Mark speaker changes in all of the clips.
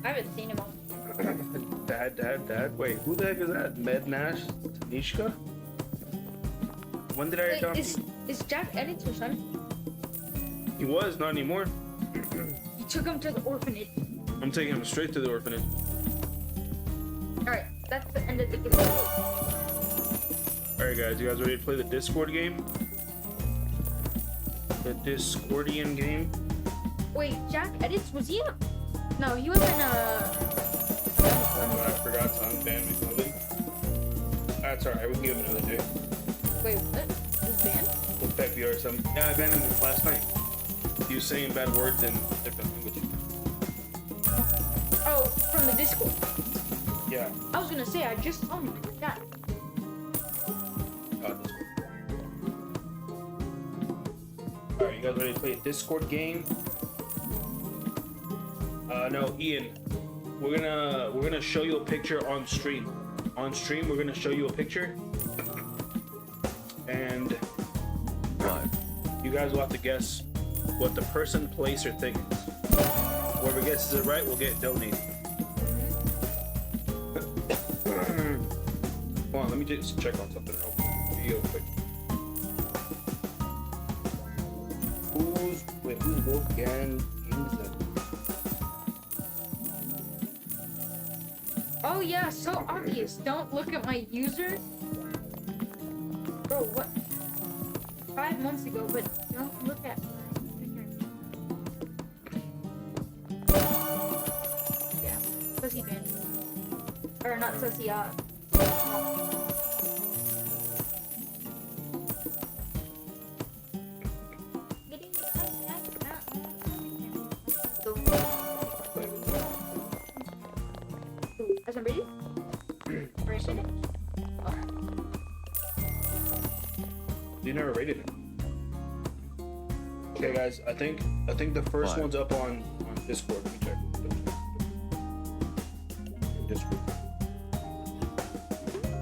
Speaker 1: I haven't seen him on.
Speaker 2: Dad. Wait, who the heck is that? Mednash Tanishka? When did I write down?
Speaker 1: Is Jack Edits your son?
Speaker 2: He was, not anymore.
Speaker 1: You took him to the orphanage.
Speaker 2: I'm taking him straight to the orphanage.
Speaker 1: Alright, that's the end of the game.
Speaker 2: Alright guys, you guys ready to play the Discord game? The Discordian game?
Speaker 1: Wait, Jack Edits, was he in a... No, he was in a...
Speaker 2: I forgot to unban my clothing. That's alright, we can give him another day.
Speaker 1: Wait, what? His band?
Speaker 2: We'll peck the or something. Yeah, I banned him last night. He was saying bad words in different language.
Speaker 1: Oh, from the Discord.
Speaker 2: Yeah.
Speaker 1: I was gonna say, I just saw him. Yeah.
Speaker 2: Discord. Alright, you guys ready to play a Discord game? No, Ian. We're gonna show you a picture on stream. On stream, we're gonna show you a picture. And you guys will have to guess what the person, place, or thing is. Whoever guesses it right will get donated. Hold on, let me just check on something real quick. Who's both gang games that?
Speaker 1: Oh yeah, so obvious. Don't look at my user. Bro, what? 5 months ago, but don't look at my user. Yeah, Sussy band. Or not Sussy, As I'm ready? Rated it? Alright.
Speaker 2: You never rated it. Okay, guys. I think the first one's up on Discord. Let me check. Discord.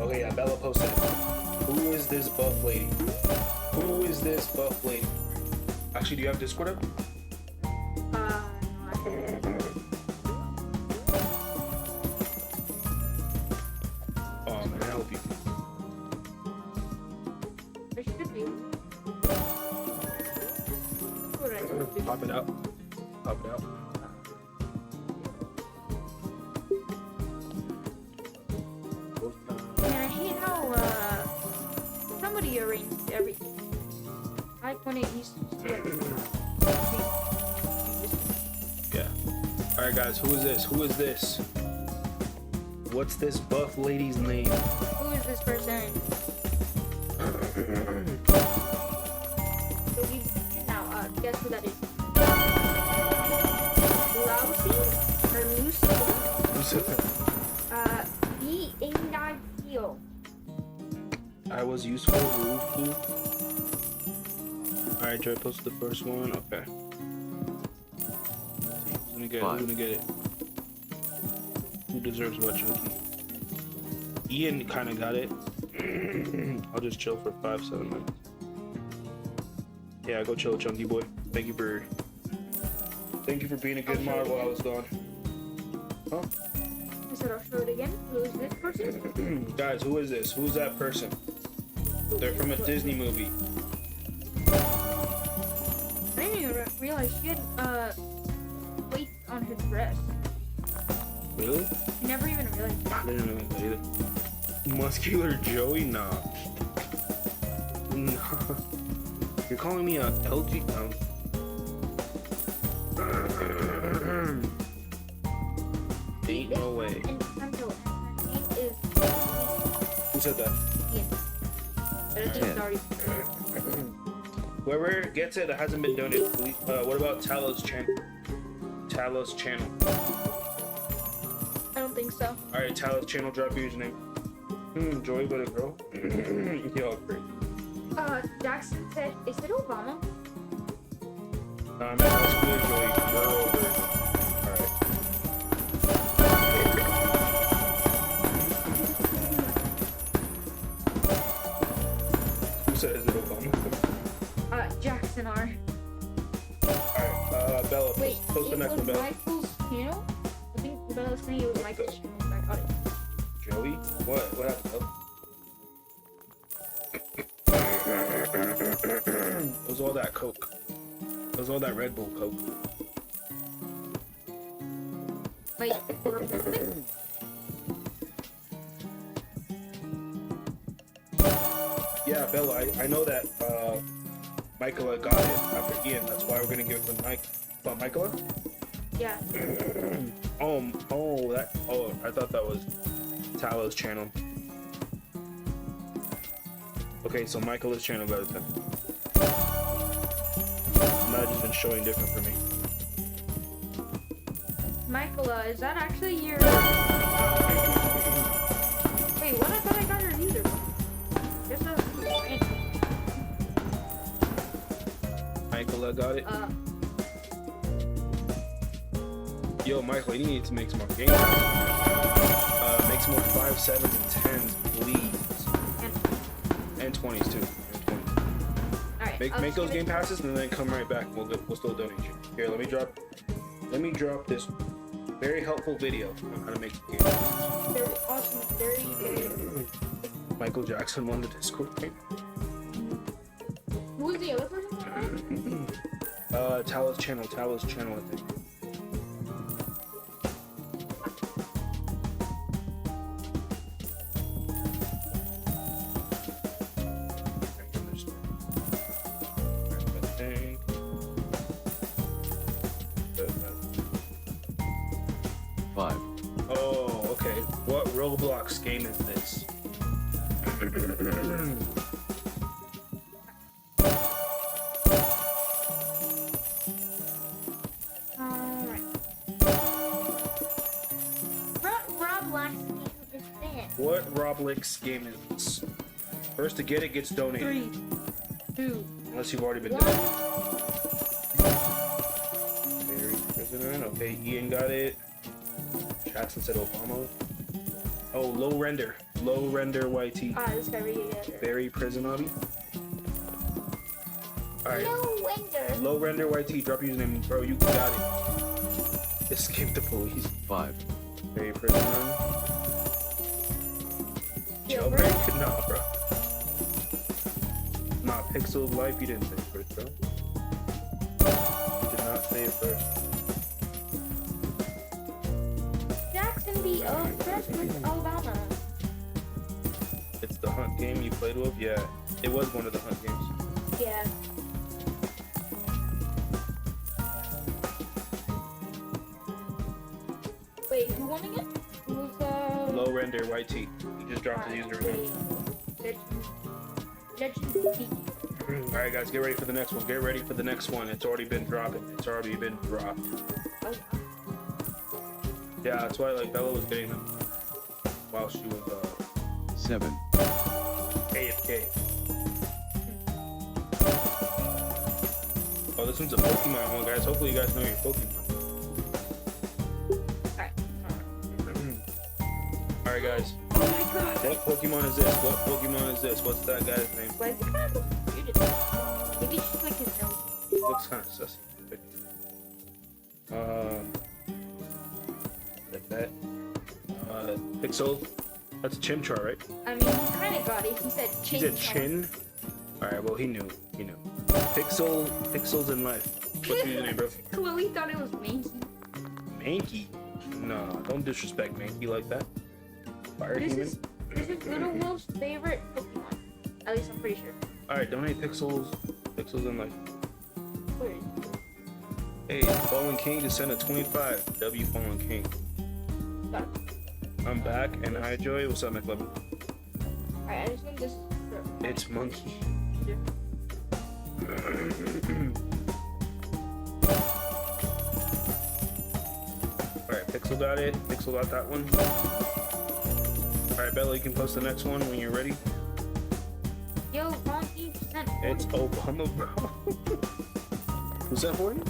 Speaker 2: Okay, yeah. Bella posted it. Who is this buff lady? Who is this buff lady? Actually, do you have Discord up? Pop it out. Pop it out.
Speaker 1: Man, I hate how somebody arranged everything. Like when it used to
Speaker 2: Yeah. Alright guys, who is this? Who is this? What's this buff lady's name?
Speaker 1: Who is this person? So we now guess who that is.
Speaker 2: I was useful. Alright, Joy posted the first one. Okay. Who's gonna get it? Who's gonna get it? Who deserves what, Chunky? Ian kinda got it. I'll just chill for 5-7 minutes. Yeah, go chill, Chunky boy. Thank you for being a good mod while I was gone. Huh?
Speaker 1: I said I'll show it again. Who is this person?
Speaker 2: Guys, who is this? Who's that person? They're from a Disney movie.
Speaker 1: I didn't even realize she had weight on her dress.
Speaker 2: Really?
Speaker 1: I never even realized that.
Speaker 2: I didn't know that either. Muscular Joey? Nah. No. You're calling me a LG? Ain't no way. Who said that?
Speaker 1: Ian. But I think it's already...
Speaker 2: Whoever gets it that hasn't been donated, please. What about Talos channel? Talos channel.
Speaker 1: I don't think so.
Speaker 2: Alright, Talos channel, drop your username. Joey, but a girl. Yo, great.
Speaker 1: Jackson said, is it Obama?
Speaker 2: I'm Muscular Joey, girl over. Alright. Who said is it Obama?
Speaker 1: Jackson R.
Speaker 2: Alright, Bella,
Speaker 1: Wait,
Speaker 2: post the next one, Bella.
Speaker 1: Michael's channel? I think But I was thinking it was Michael's channel, but I got it.
Speaker 2: Joey? What happened? It was all that Coke. It was all that Red Bull Coke.
Speaker 1: Wait, we're recording?
Speaker 2: Yeah, Bella, I know that Michaela got it after Ian. That's why we're gonna give it to Mike. What, Michaela?
Speaker 1: Yeah.
Speaker 2: I thought that was Talo's channel. Okay, so Michaela's channel got it then. That has been showing different for me.
Speaker 1: Michaela, is that actually your... Wait, what? I thought I got her user. There's no...
Speaker 2: Michaela got it? Yo, Michael, you need to make some more games. Make some more 5, 7s, and 10s, please. And 20s too. And 20s.
Speaker 1: Alright.
Speaker 2: Make those game passes and then come right back. We'll still donate you. Here, let me drop this very helpful video on how to make games.
Speaker 1: They're awesome. Very good.
Speaker 2: Michael Jackson won the Discord game.
Speaker 1: Who was the other person?
Speaker 2: Talo's channel, I think. Oh, okay. What Roblox game is this? What Roblox game is this? First to get it gets donated.
Speaker 1: 3, 2,
Speaker 2: unless you've already been
Speaker 1: 1.
Speaker 2: donated. Very president. Okay, Ian got it. Jackson said Obama. Oh, low render YT.
Speaker 1: This guy really got it.
Speaker 2: Very prison lobby. Alright.
Speaker 1: No
Speaker 2: Low render YT, drop your username. Bro, you got it. Escape the police.
Speaker 3: 5.
Speaker 2: Very prison run. Jailbreak? Nah, bro. Nah, Pixel Life, you didn't say it first, bro. You did not say it first.
Speaker 1: Jackson be obsessed with Obama.
Speaker 2: It's the hunt game you played with? Yeah, it was one of the hunt games.
Speaker 1: Yeah. Wait, who won again? Who's
Speaker 2: Low render YT. He just dropped his username. Alright guys, get ready for the next one. Get ready for the next one. It's already been dropping. It's already been dropped.
Speaker 1: Oh.
Speaker 2: Yeah, that's why like Bella was getting them while she was
Speaker 3: 7.
Speaker 2: AFK. Oh, this one's a Pokemon one, guys. Hopefully you guys know your Pokemon. Alright guys.
Speaker 1: Oh my god.
Speaker 2: What Pokemon is this? What Pokemon is this? What's that guy's name?
Speaker 1: Why is it kind of muted? Maybe it's just like his nose.
Speaker 2: Looks kind of sussy. That. Pixel. That's a Chimchar, right?
Speaker 1: I mean, he kind of got it. He said chin.
Speaker 2: He said chin. Alright, well, he knew. Pixels in life. What's your name, bro?
Speaker 1: Chloe thought it was Mankey.
Speaker 2: Mankey? No, don't disrespect Mankey like that. Fire
Speaker 1: This
Speaker 2: human.
Speaker 1: is Little Wolf's favorite Pokemon. At least I'm pretty sure.
Speaker 2: Alright, donate Pixels in life.
Speaker 1: Where is it?
Speaker 2: Hey, Fallen King just sent a 25. W Fallen King.
Speaker 1: Got it.
Speaker 2: I'm back, and hi Joey. What's up, McLovin?
Speaker 1: Alright, I just need this.
Speaker 2: It's Monkey. Alright, Pixel got it. Pixel got that one. Alright, Bella, you can post the next one when you're ready.
Speaker 1: Yo, Monkey sent.
Speaker 2: It's Obama, bro. Who sent 40?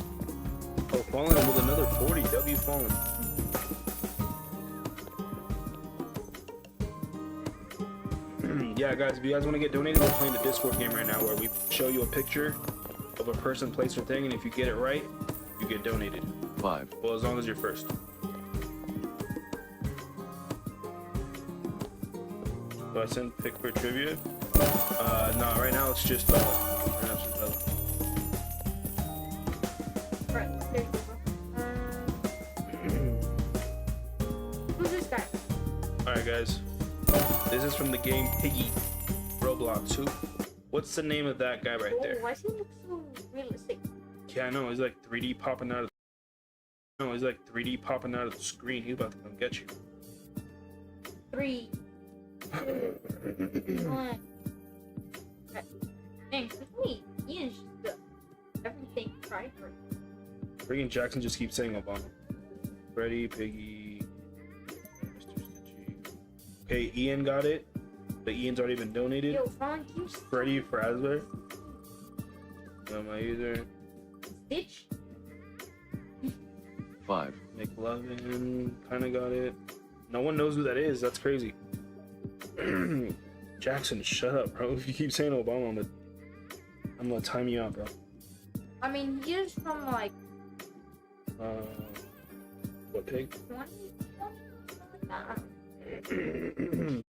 Speaker 2: Oh, Fallen with another 40. W Fallen. Yeah, guys, if you guys want to get donated, we're playing the Discord game right now where we show you a picture of a person, place, or thing, and if you get it right, you get donated.
Speaker 3: 5.
Speaker 2: Well, as long as you're first. Do I send pick for trivia? No, right now it's just Bella. Right now it's just Bella.
Speaker 1: Right, there you go. Who's this guy?
Speaker 2: Alright, guys. This is from the game Piggy Roblox. What's the name of that guy right there?
Speaker 1: Why does he look so realistic?
Speaker 2: Yeah, I know. He's like 3D popping out of. No, he's like 3D popping out of the screen. He's about to come get you.
Speaker 1: 3, 2, 1. Dang, quickly, Ian's just everything right for it.
Speaker 2: Friggin' Jackson just keeps saying Obama. Freddy, Piggy, Mr. Stitchy. Okay, Ian got it. But Ian's already been donated.
Speaker 1: Yo, Ron, you
Speaker 2: Freddy Frazbear. My user.
Speaker 1: Stitch?
Speaker 3: 5.
Speaker 2: McLovin kinda got it. No one knows who that is. That's crazy. Jackson, shut up, bro. If you keep saying Obama, I'm gonna time you out, bro.
Speaker 1: I mean, he is from like
Speaker 2: What pig?
Speaker 1: 20? I don't know.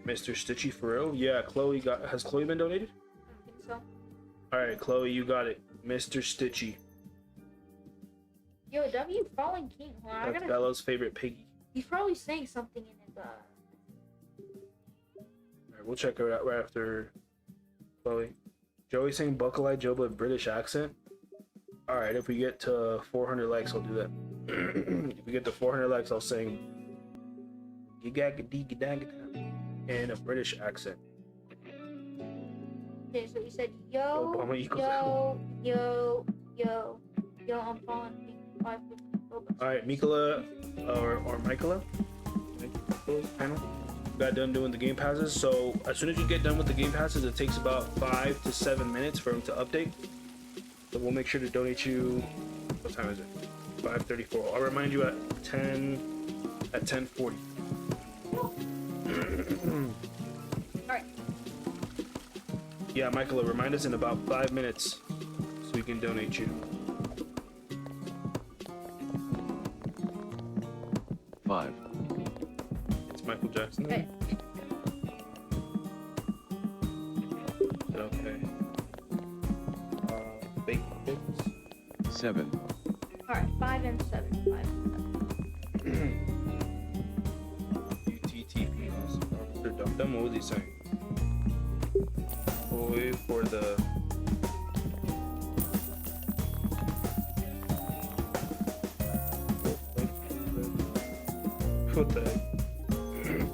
Speaker 2: Mr. Stitchy for real? Yeah, Chloe has Chloe been donated?
Speaker 1: I don't think so.
Speaker 2: Alright, Chloe, you got it. Mr. Stitchy.
Speaker 1: Yo, W Fallen King. Hold on,
Speaker 2: That's Bella's favorite piggy.
Speaker 1: He's probably saying something in his
Speaker 2: Alright, we'll check her out right after Chloe. Joey saying Buckle Eye Joe but British accent. Alright, if we get to 400 likes, I'll do that. If we get to 400 likes, I'll sing in a British accent.
Speaker 1: Okay, so he said, yo,
Speaker 2: Obama equals
Speaker 1: yo, I'm Fallen King. 550 Robux.
Speaker 2: Alright, Mikola or Mikola panel got done doing the game passes. So as soon as you get done with the game passes, it takes about 5 to 7 minutes for them to update. So we'll make sure to donate you. What time is it? 5:34. I'll remind you at 10:40.
Speaker 1: Alright.
Speaker 2: Yeah, Michaela, remind us in about 5 minutes so we can donate you.
Speaker 3: 5.
Speaker 2: It's Michael Jackson.
Speaker 1: Okay.
Speaker 2: Okay. Bacon bits.
Speaker 3: 7.
Speaker 1: Alright, 5 and 7. 5 and 7.
Speaker 2: UTTP. Officer Dum Dum, what was he saying? Boy for the. What the heck?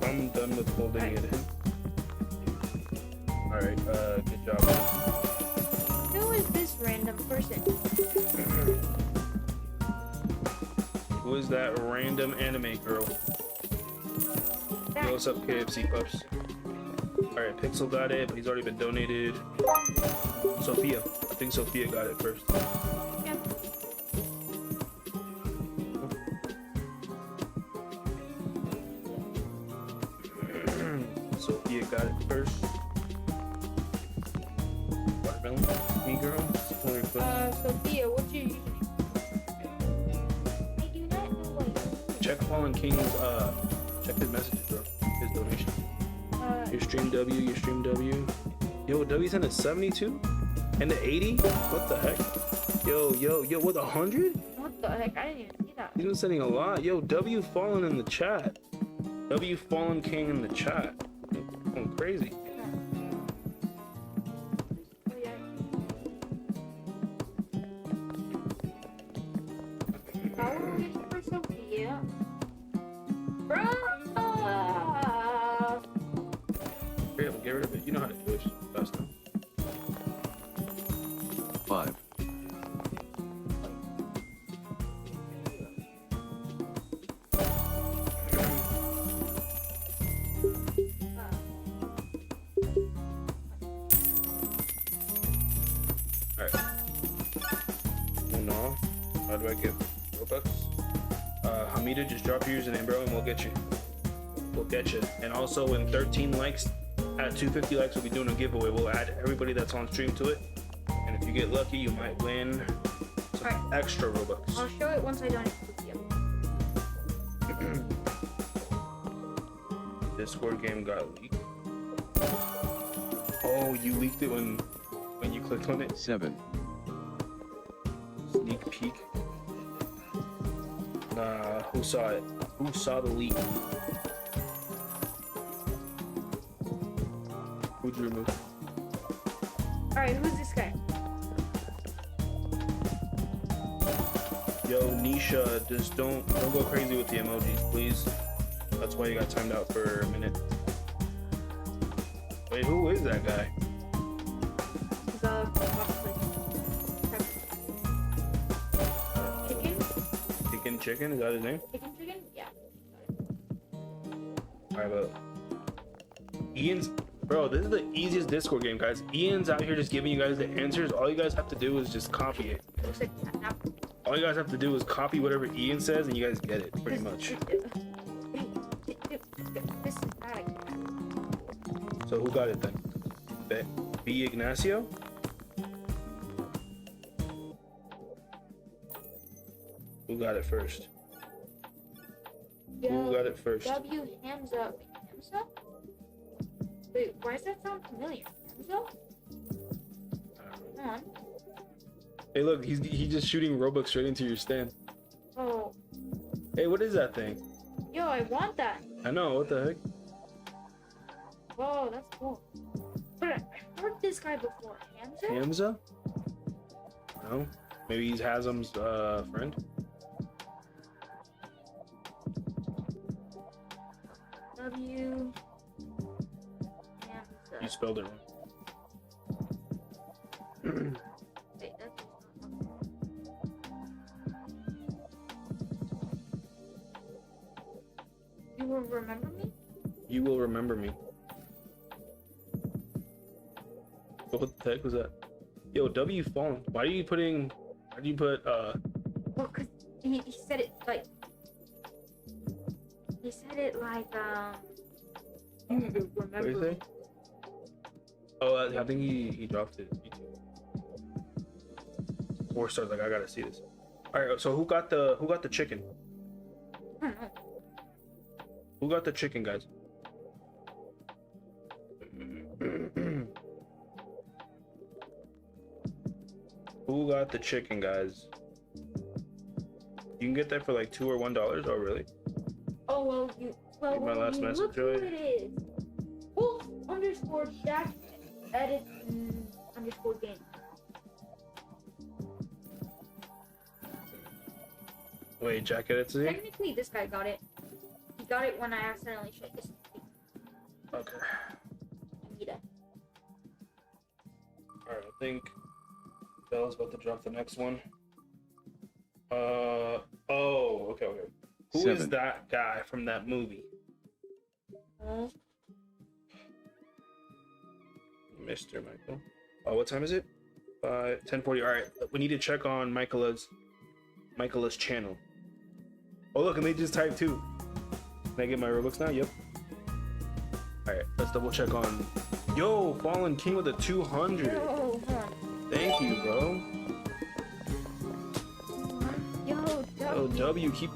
Speaker 2: I'm done with holding it in. Alright, good job.
Speaker 1: Who is this random person?
Speaker 2: Who is that random anime girl? Yo, what's up, KFC pups? Alright, Pixel got it, but he's already been donated. Sophia. I think Sophia got it first.
Speaker 1: Yeah.
Speaker 2: Sophia got it first. Watermelon? Me girl?
Speaker 1: Sophia, what's your username? I do not know what your
Speaker 2: Check Fallen King's, check his messages, bro. His donation. Your stream W. Yo, W sent a 72? And the 80? What the heck? Yo, what, 100?
Speaker 1: What the heck? I didn't even see that.
Speaker 2: He's been sending a lot. Yo, W Fallen in the chat. W Fallen King in the chat. Going crazy.
Speaker 1: Oh, yeah. How are we waiting for Sophia? Bro!
Speaker 2: Get rid of it. You know how to do it. Fast now.
Speaker 3: 5.
Speaker 2: Alright. Oh no. How do I get Robux? Hamida, just drop your username, bro, and we'll get you. We'll get you. And also, in 13 likes, at 250 likes, we'll be doing a giveaway. We'll add everybody that's on stream to it, and if you get lucky, you might win some extra Robux.
Speaker 1: I'll show it once I don't video.
Speaker 2: Discord game got leaked. Oh, you leaked it when you clicked on it?
Speaker 3: 7,
Speaker 2: Sneak peek. Nah, who saw it? Who saw the leak? Who'd you remove?
Speaker 1: Alright, who's this guy?
Speaker 2: Yo, Nisha, just don't go crazy with the emojis, please. That's why you got timed out for a minute. Wait, who is that guy?
Speaker 1: He's chicken?
Speaker 2: Chicken? Is that his name?
Speaker 1: Chicken? Yeah.
Speaker 2: Alright, but Ian's, bro, this is the easiest Discord game, guys. Ian's out here just giving you guys the answers. All you guys have to do is just copy it.
Speaker 1: Looks like apple.
Speaker 2: All you guys have to do is copy whatever Ian says, and you guys get it, pretty much.
Speaker 1: This is bad.
Speaker 2: So who got it then? B. Ignacio? Who got it first? Who got it first?
Speaker 1: W hands up. Hands up? Wait, why does that sound familiar? Hands up? Come on.
Speaker 2: Hey, look, he's just shooting Robux straight into your stand.
Speaker 1: Oh.
Speaker 2: Hey, what is that thing?
Speaker 1: Yo, I want that.
Speaker 2: I know, what the heck?
Speaker 1: Whoa, that's cool. But I've heard this guy before. Hamza?
Speaker 2: Hamza? No? Maybe he's Hazam's friend?
Speaker 1: W. Hamza.
Speaker 2: You spelled it wrong.
Speaker 1: Wait, that's You will remember me?
Speaker 2: You will remember me. What the heck was that? Yo, W fallen. Why do you put,
Speaker 1: Well, cause he said it like. He said it like, you
Speaker 2: what
Speaker 1: remember
Speaker 2: do you
Speaker 1: me.
Speaker 2: say? Oh, I think he dropped it. 4 stars, like, I gotta see this. Alright, so who got the chicken?
Speaker 1: I don't know.
Speaker 2: Who got the chicken, guys? Who got the chicken, guys? You can get that for like $2 or $1. Oh, really?
Speaker 1: Oh, well,
Speaker 2: My last message,
Speaker 1: look
Speaker 2: Joey.
Speaker 1: who it is. Wolf underscore Jack edit underscore game.
Speaker 2: Wait, Jack edits it?
Speaker 1: Technically, this guy got it. He got it when I accidentally shut this.
Speaker 2: Okay.
Speaker 1: Anita.
Speaker 2: Alright, I think Bella's about to drop the next one. Oh, okay. Who is
Speaker 3: 7.
Speaker 2: that guy from that movie? Mr. Michael. Oh, what time is it? 10:40. Alright, we need to check on Michaela's channel. Oh, look, and they just typed 2. Can I get my Robux now? Yep. Alright, let's double check on. Yo, Fallen King with a 200.
Speaker 1: Yo, hold on.
Speaker 2: Thank you, bro.
Speaker 1: Yo,
Speaker 2: Oh, W, keep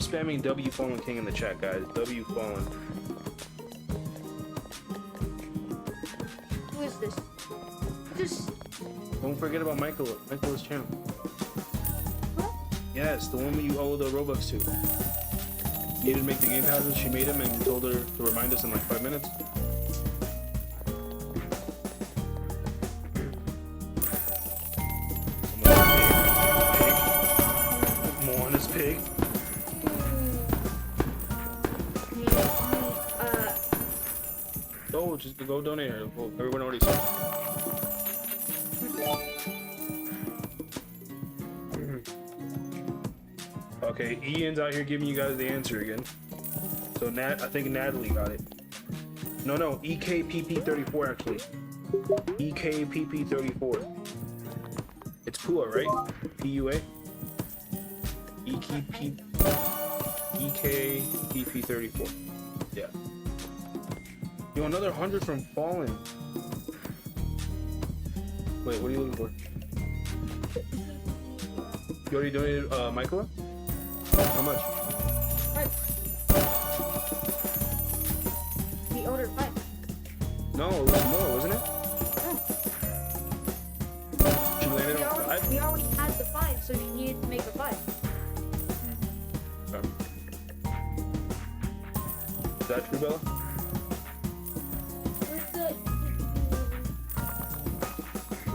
Speaker 2: spamming W Fallen King in the chat, guys. W Fallen.
Speaker 1: Who is this? Just.
Speaker 2: Don't forget about Michaela's channel.
Speaker 1: What?
Speaker 2: Yes, the one you owe the Robux to. Needed to make the game passes. She made them and told her to remind us in like 5 minutes. Moana's pig. Oh, just go donate her. Well, everyone already saw. Okay, Ian's out here giving you guys the answer again. So I think Natalie got it. No, EKPP34 actually. EKPP34. It's Pua, right? PUA? EKPP34. Yeah. Yo, another 100 from falling. Wait, what are you looking for? You already donated, Michaela? How much?
Speaker 1: Right. We ordered 5.
Speaker 2: No, it was more, wasn't it?
Speaker 1: No.
Speaker 2: She landed
Speaker 1: We
Speaker 2: on
Speaker 1: already,
Speaker 2: 5?
Speaker 1: we already had the 5, so she needed to make a 5.
Speaker 2: Okay. Is that true, Bella?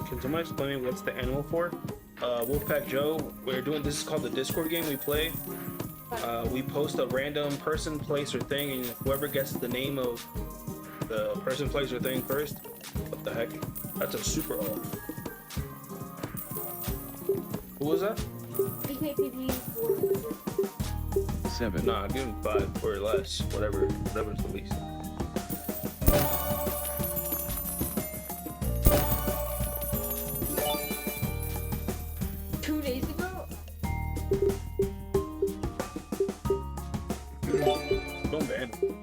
Speaker 2: Can somebody explain me what's the animal for? Wolfpack Joe, we're doing, this is called the Discord game we play. We post a random person, place, or thing, and whoever gets the name of the person, place, or thing first. What the heck? That's a super off. Who was that?
Speaker 1: BKPB for
Speaker 3: 7,
Speaker 2: Nah, give him 5 or less. Whatever's the least. Don't ban him.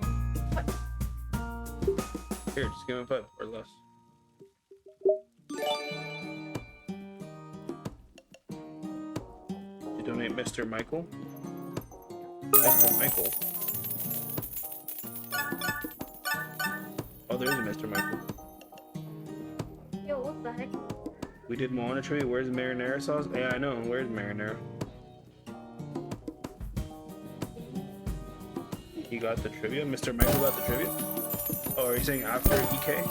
Speaker 2: Here, just give him 5 or less. You donate Mr. Michael? Mr. Michael? Oh, there is a Mr. Michael.
Speaker 1: Yo, what the heck?
Speaker 2: We did Moana trivia. Where's marinara sauce? Yeah, I know. Where's marinara? He got the trivia? Mr. Michael got the trivia? Oh, are you saying after EK?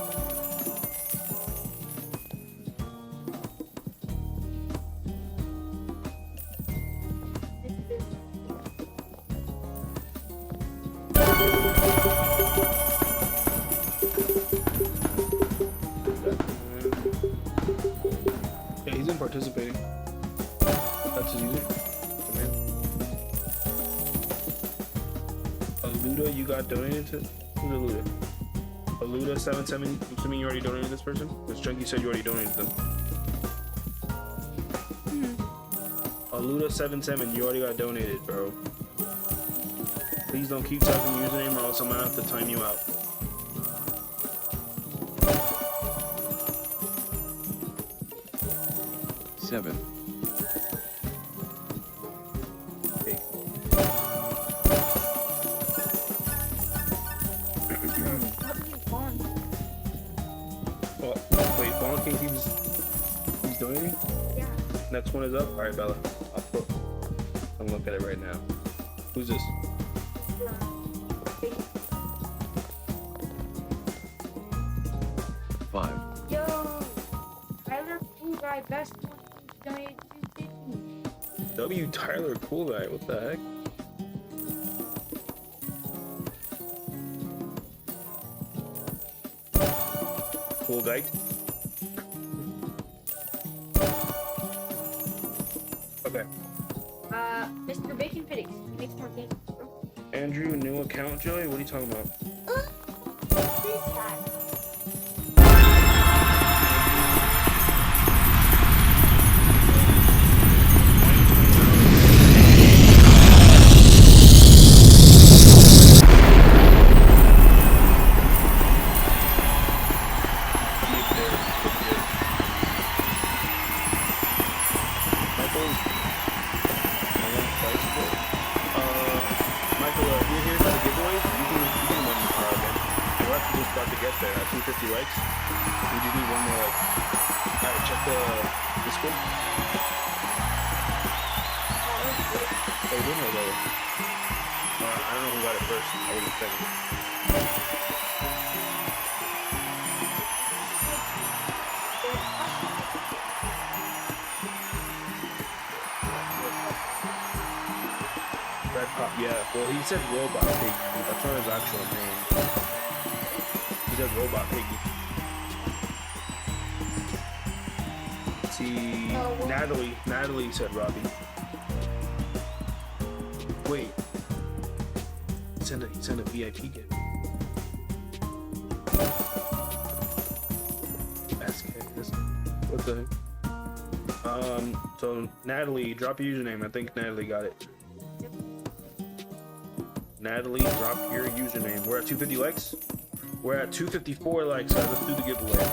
Speaker 2: Yeah, he's in participating. That's his user. Come in. Aluda, you got donated to? Who's Aluda? Aluda77, I'm assuming you already donated this person? Because Chunky said you already donated them. Aluda77, you already got donated, bro. Please don't keep typing username or else I'm gonna have to time you out.
Speaker 3: seven,
Speaker 2: Okay.
Speaker 1: What do you want?
Speaker 2: Oh, wait, Bond King he's donating?
Speaker 1: Yeah.
Speaker 2: Next one is up? Alright, Bella. I'm looking at it right now. Who's this?
Speaker 1: Okay.
Speaker 3: 5,
Speaker 1: Yo, Tyler, cool guy, best one donated 250.
Speaker 2: W. Tyler, cool guy. What the heck? Cool guy. Okay.
Speaker 1: Mr. Bacon Fittings, he makes more games, bro.
Speaker 2: Andrew, new account, Joey? What are you talking about?
Speaker 1: Who's that?
Speaker 2: Michael, if you're here for the giveaways, you can win again. We're actually just about to get there at 250 likes. We just need one more like. Alright, check the Discord. Oh, you didn't know that. I don't know who got it first. I wasn't checking. Red Pop, yeah. Well, he said Robot Piggy. That's not his actual name. He said Robot Piggy. See, Natalie said Robbie. Wait. He sent a VIP gift. What the heck? So Natalie, drop your username. I think Natalie got it. Natalie, drop your username. We're at 250 likes. We're at 254 likes, so let's do the giveaway.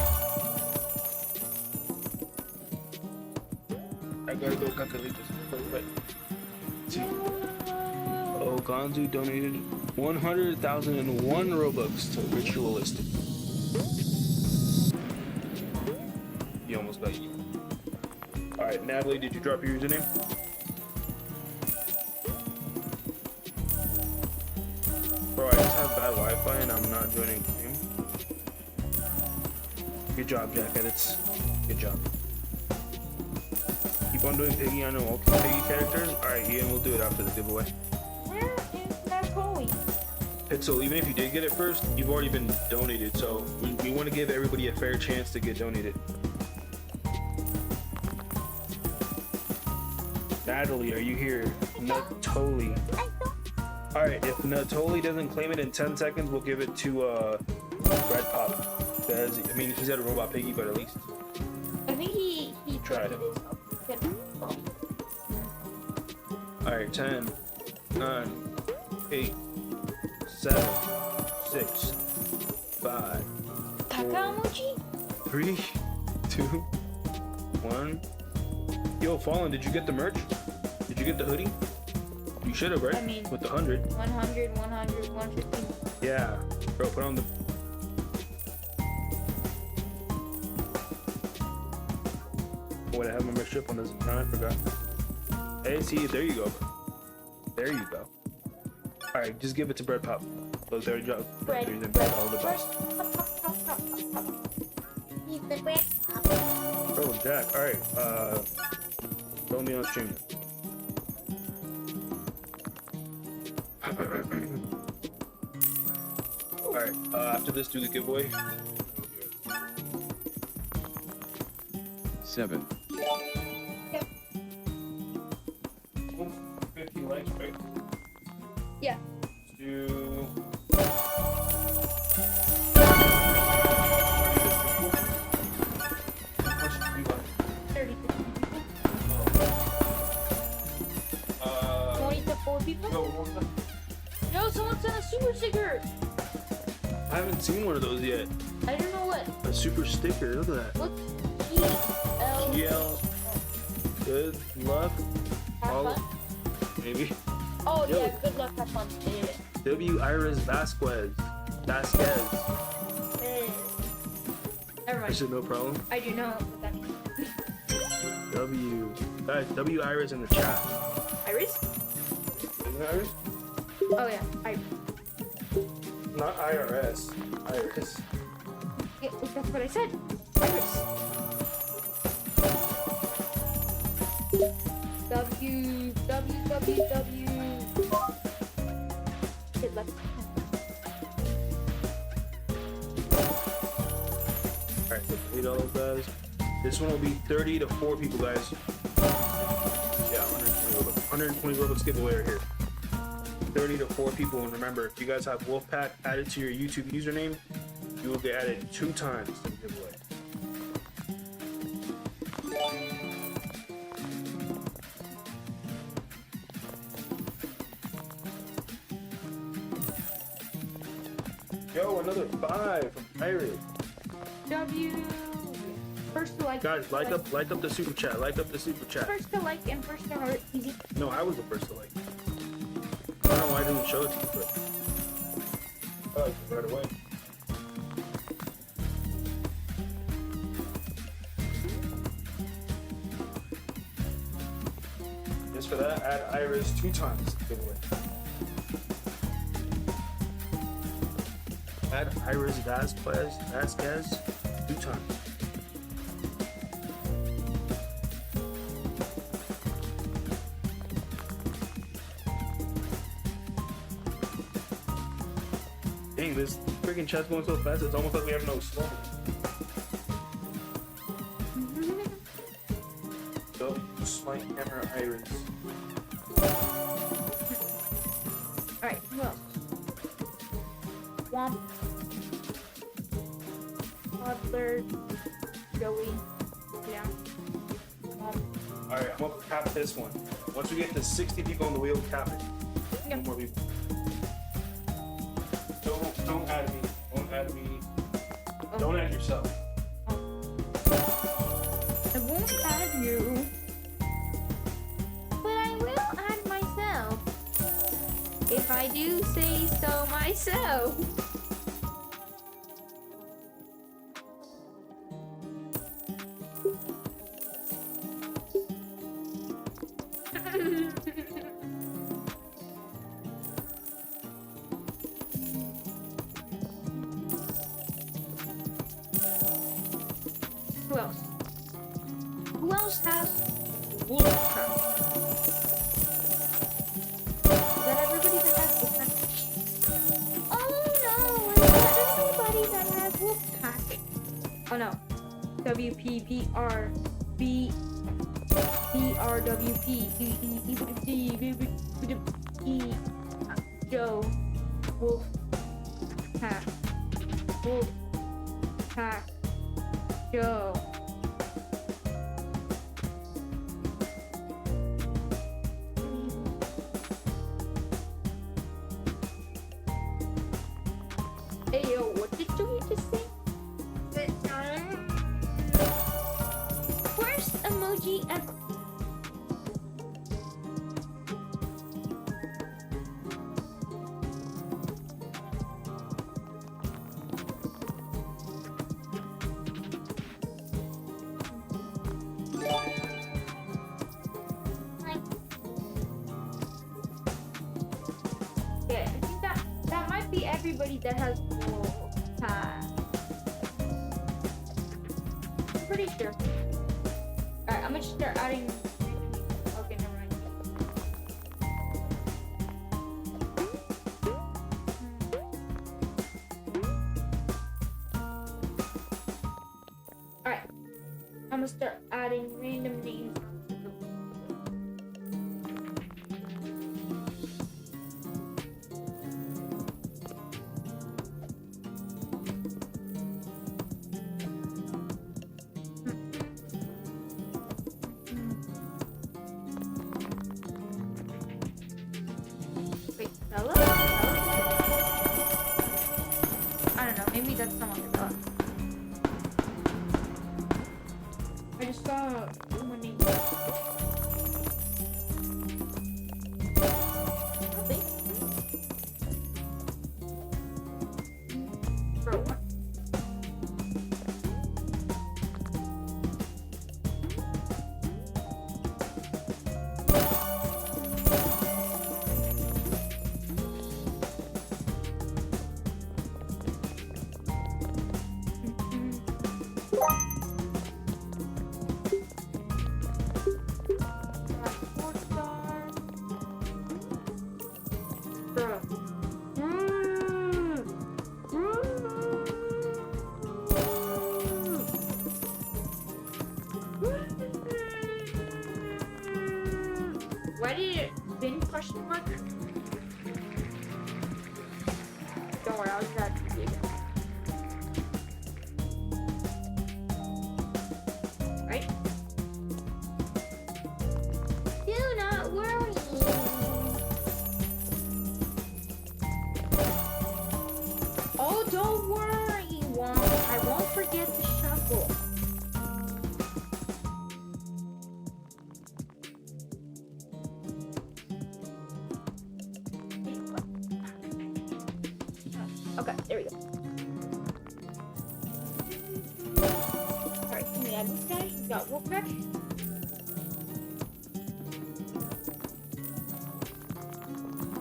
Speaker 2: I gotta go calculate this real quick. Oh, Gonzu donated 100,001 Robux to Ritualistic. He almost got you. Alright, Natalie, did you drop your username? Bro, I just have bad Wi-Fi and I'm not joining the game. Good job, Jack Edits. Good job. Keep on doing Piggy on all Piggy characters. Alright, Ian, we'll do it after the giveaway.
Speaker 1: Where is Napoli?
Speaker 2: Pitzel, even if you did get it first, you've already been donated, so we want to give everybody a fair chance to get donated. Natalie, are you here? Natoli. Alright, if Natoli doesn't claim it in 10 seconds, we'll give it to Red Pop. Because, I mean, he's at a Robot Piggy, but at least
Speaker 1: I think he
Speaker 2: tried it. Alright, 10, 9, 8, 7, 6, 5,
Speaker 1: Takamochi?
Speaker 2: 3, 2, 1. Yo, Fallen, did you get the merch? Did you get the hoodie? You should have, right?
Speaker 1: I mean,
Speaker 2: with the 100.
Speaker 1: 100, 100, 150.
Speaker 2: Yeah. Bro, put on the... Wait, I have my membership on this account, I forgot. Hey, see, there you go. There you go. Alright, just give it to Bread Pop. Those are jobs.
Speaker 1: Bread,
Speaker 2: All the best.
Speaker 1: He's the bread.
Speaker 2: Bro, Jack, alright, throw me on stream. Alright, after this, do the giveaway.
Speaker 3: 7,
Speaker 2: 50 likes, right?
Speaker 1: Yeah.
Speaker 2: Let's do... What should we like?
Speaker 1: 30 to 20 to 4 people?
Speaker 2: Yo, what was that?
Speaker 1: Yo, someone sent a super sticker!
Speaker 2: I haven't seen one of those yet.
Speaker 1: I don't know what.
Speaker 2: A super sticker, look at that.
Speaker 1: What's GL?
Speaker 2: GL, good luck.
Speaker 1: Have
Speaker 2: All-
Speaker 1: fun?
Speaker 2: Maybe.
Speaker 1: Oh,
Speaker 2: Yo.
Speaker 1: yeah, good luck, have fun. Yeah.
Speaker 2: W. Iris Vasquez. Vasquez.
Speaker 1: Never
Speaker 2: I
Speaker 1: mind.
Speaker 2: said no problem.
Speaker 1: I do know what that means.
Speaker 2: W. Guys, W. Iris in the chat.
Speaker 1: Iris?
Speaker 2: Isn't it Iris?
Speaker 1: Oh, yeah, Iris.
Speaker 2: Not IRS. Iris.
Speaker 1: Yeah, that's what I said. Iris. W. Good luck.
Speaker 2: Alright, so $8, guys. This one will be 30 to 4 people, guys. Yeah, 120 Robux giveaway right here. 30 to 4 people, and remember, if you guys have Wolfpack added to your YouTube username, you will get added 2 times to the giveaway. Yo, another 5 from Iris.
Speaker 1: W. First to like.
Speaker 2: Guys, like up the super chat. Like up the super chat.
Speaker 1: First to like and first to heart. Easy.
Speaker 2: No, I was the first to like. I don't know why I didn't show it to you, but I liked it right away. Just for that, add Iris 2 times. Giveaway. Add Iris Vasquez 2 times. Dang, this freaking chat's going so fast, it's almost like we have no slow. So, smite hammer Iris.
Speaker 1: Alright, who else? Womp. Toddler. Joey. Yeah. Womp.
Speaker 2: Alright, I'm gonna cap this one. Once we get to 60 people on the wheel, cap it.
Speaker 1: Yeah.
Speaker 2: No more people. Don't add me. Don't add me. Don't add yourself.
Speaker 1: I won't add you. But I will add myself. If I do say so myself. Who else? Who else has wolf pack? Is that everybody that has wolf pack? Oh no, is that everybody that has wolf pack? Oh no. WPBR B BRWP Joe Wolf Pack Wolf Pack Joe. Hey yo, what did you just say? Worst emoji ever. Yeah, I think that might be everybody that has wolf pack. I'm pretty sure. Alright, I'm gonna start adding. Okay, never mind. Alright, I'm gonna start adding random names. Wait, Bella? I don't know, maybe that's someone I thought. I just saw someone named Nothing. Bro, what? Bro. Why did it spin question mark? Don't worry, I'll just add it again. Right? Do not worry. Oh, don't worry, Wong. I won't forget to shuffle. Okay, there we go. Alright, can we add this guy? He's got wolf pack.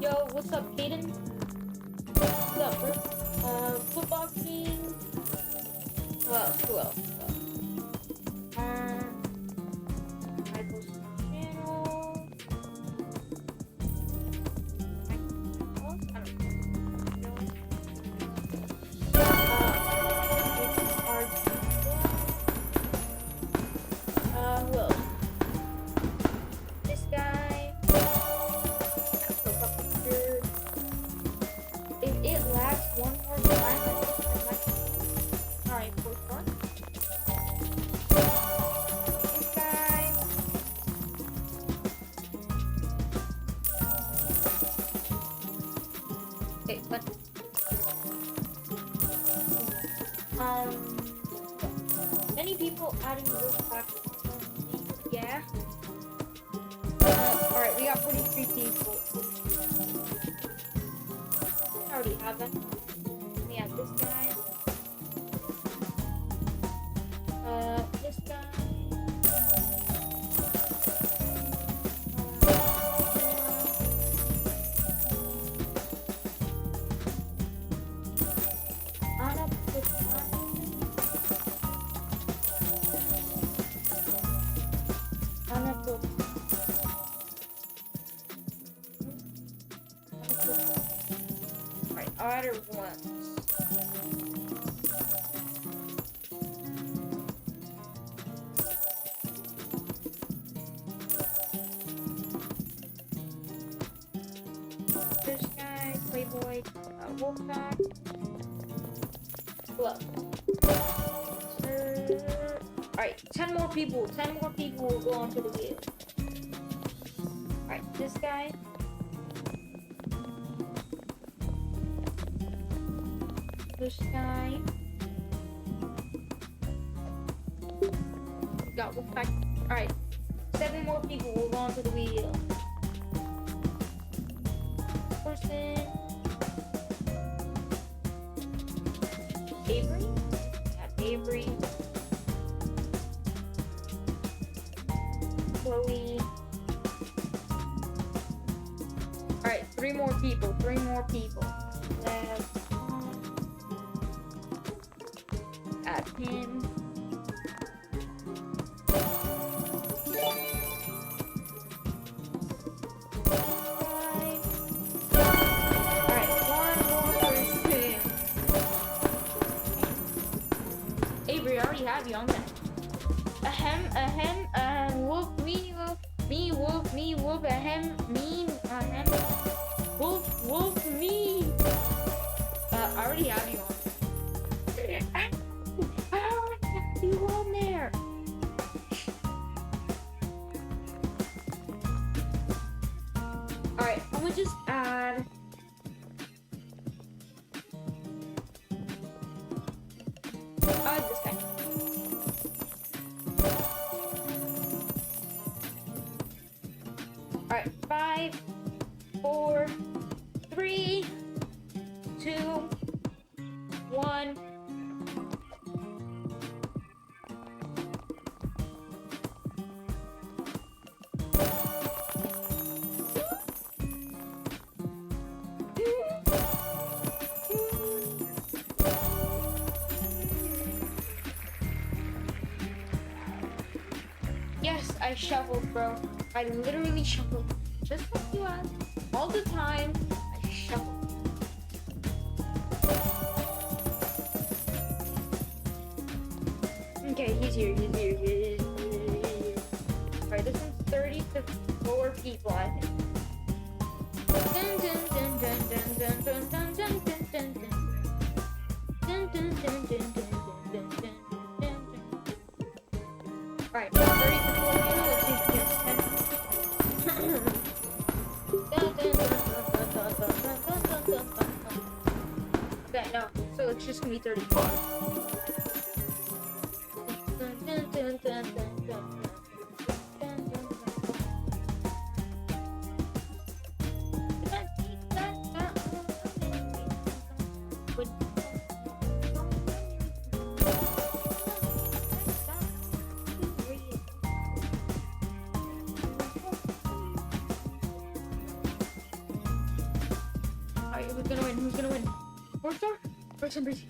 Speaker 1: Yo, what's up, Kaden? What's up, bro? Football team. Who else? Who else? Michael's channel. I don't know. Who else? This guy. If it lags one more time, I might. Alright, first one. This guy. Okay, what? people adding wolf pack? Yeah. Alright, we got 43 people. I already have them. We have this guy. This guy. Anna, this guy. Anna, this. Alright, I'll add her once. This guy, Playboy, Wolfpack, Glove. Alright, 10 more people. 10 more people will go onto the wheel. Alright, this guy. This guy. Got Wolfpack. Alright, 7 more people will go onto the wheel. Person. Avery? Yeah, Avery. Chloe. Alright, 3 more people. 3 more people. Add him. Avery, I already have you on that. Wolf, me, wolf, ahem, wolf, me. I already have you on. I already have you on there. Alright, I'm gonna just add. This guy. Alright, 5, 4, 3, 2, 1. Yes, I shuffled, bro. I literally shuffled. Just like you asked. All the time, I shuffled. Okay, he's here. Alright, this one's 30 to 4 people, I think. Alright, 30 to 4 people. Let's see if we get 10. Okay, no. So it's just gonna be 35. Alright, who's gonna win? Who's gonna win? 4-star? Or somebody's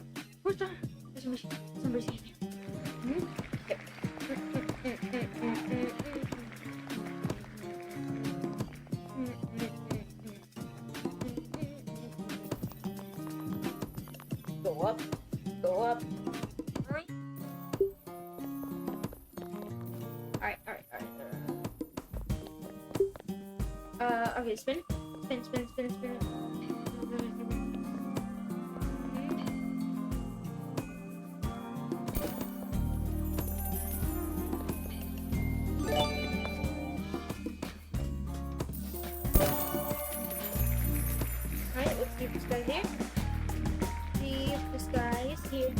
Speaker 1: 4-star? Or somebody's okay. Go up. Go up. Alright. Okay, spin. Spin. Alright, let's see if this guy's here. See if this guy is here.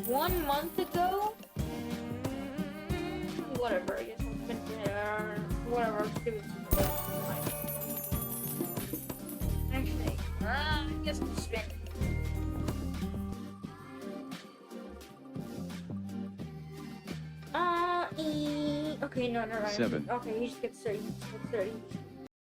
Speaker 1: 1 month ago. Whatever, I guess I'll spend whatever, I'll just give it to you. Actually, I guess I'll spend. Okay, no, never mind.
Speaker 3: 7.
Speaker 1: Okay, he just gets 30. He just gets 30.